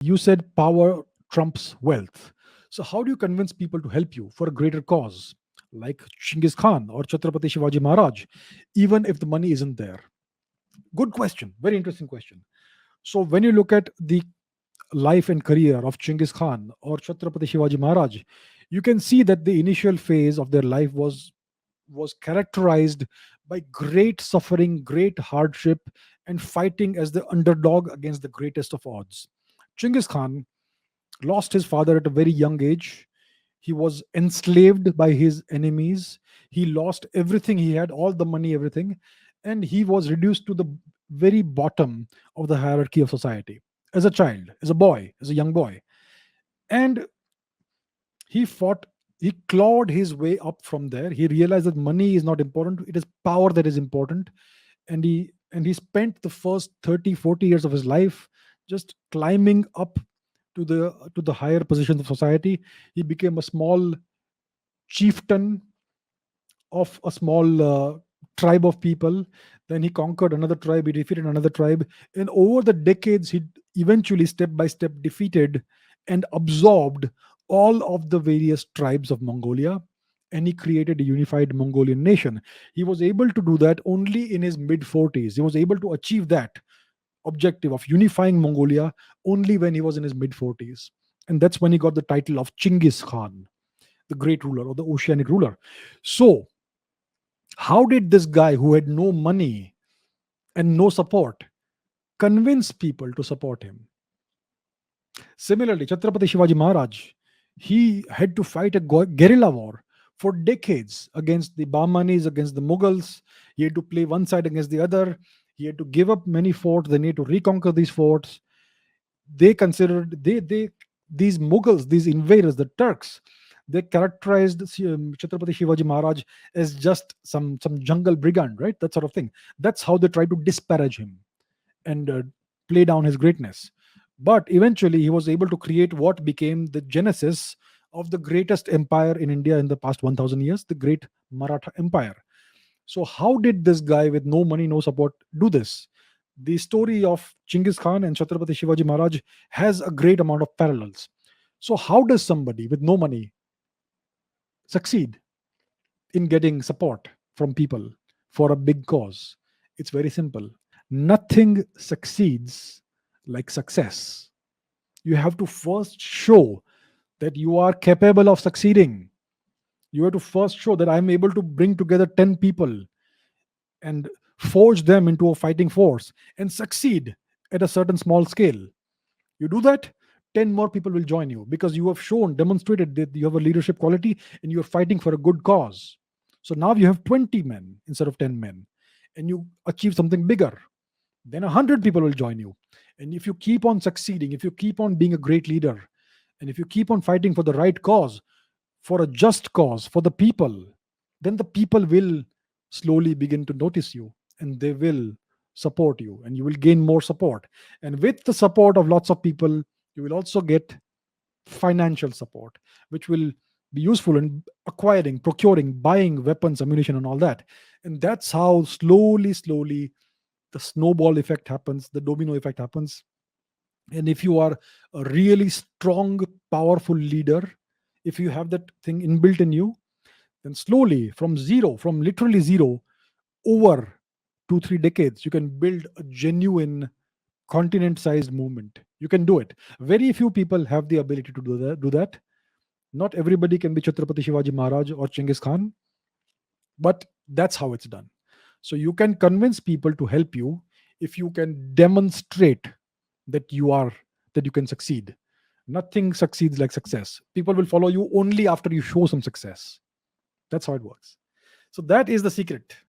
You said power trumps wealth. So, how do you convince people to help you for a greater cause, like Genghis Khan or Chhatrapati Shivaji Maharaj, even if the money isn't there? Good question. Very interesting question. So, when you look at the life and career of Genghis Khan or Chhatrapati Shivaji Maharaj, you can see that the initial phase of their life was characterized by great suffering, great hardship, and fighting as the underdog against the greatest of odds. Genghis Khan lost his father at a very young age. He was enslaved by his enemies. He lost everything he had, all the money, everything, and he was reduced to the very bottom of the hierarchy of society as a child, as a boy, as a young boy. And he fought, he clawed his way up from there. He realized that money is not important, it is power that is important. And he spent the first 30, 40 years of his life just climbing up to the higher positions of society. He became a small chieftain of a small tribe of people. Then he conquered another tribe, he defeated another tribe. And over the decades, he eventually, step by step, defeated and absorbed all of the various tribes of Mongolia. And he created a unified Mongolian nation. He was able to do that only in his mid 40s. He was able to achieve that objective of unifying Mongolia only when he was in his mid 40s. And that's when he got the title of Chinggis Khan, the great ruler or the oceanic ruler. So, how did this guy who had no money and no support convince people to support him? Similarly, Chhatrapati Shivaji Maharaj, he had to fight a guerrilla war for decades against the Bahmanis, against the Mughals. He had to play one side against the other. He had to give up many forts. They need to reconquer these forts. They considered they these Mughals, these invaders, the Turks, they characterized Chhatrapati Shivaji Maharaj as just some jungle brigand, right? That sort of thing. That's how they tried to disparage him and play down his greatness. But eventually, he was able to create what became the genesis of the greatest empire in India in the past 1,000 years, the Great Maratha Empire. So, how did this guy with no money, no support do this? The story of Chinggis Khan and Chhatrapati Shivaji Maharaj has a great amount of parallels. So, how does somebody with no money succeed in getting support from people for a big cause? It's very simple. Nothing succeeds like success. You have to first show that you are capable of succeeding. You have to first show that I'm able to bring together 10 people and forge them into a fighting force and succeed at a certain small scale. You do that, 10 more people will join you because you have shown, demonstrated that you have a leadership quality and you're fighting for a good cause. So now you have 20 men instead of 10 men, and you achieve something bigger. Then 100 people will join you. And if you keep on succeeding, if you keep on being a great leader, and if you keep on fighting for the right cause, for a just cause, for the people, then the people will slowly begin to notice you and they will support you and you will gain more support. And with the support of lots of people, you will also get financial support, which will be useful in acquiring, procuring, buying weapons, ammunition, and all that. And that's how slowly, slowly the snowball effect happens, the domino effect happens. And if you are a really strong, powerful leader, if you have that thing inbuilt in you, then slowly from zero, from literally zero, over 2 3 decades, you can build a genuine continent sized movement. You can do it. Very few people have the ability to do that. Not everybody can be Chhatrapati Shivaji Maharaj or Chinggis Khan, but that's how it's done. So you can convince people to help you if you can demonstrate that you can succeed. Nothing succeeds like success. People will follow you only after you show some success. That's how it works. So that is the secret.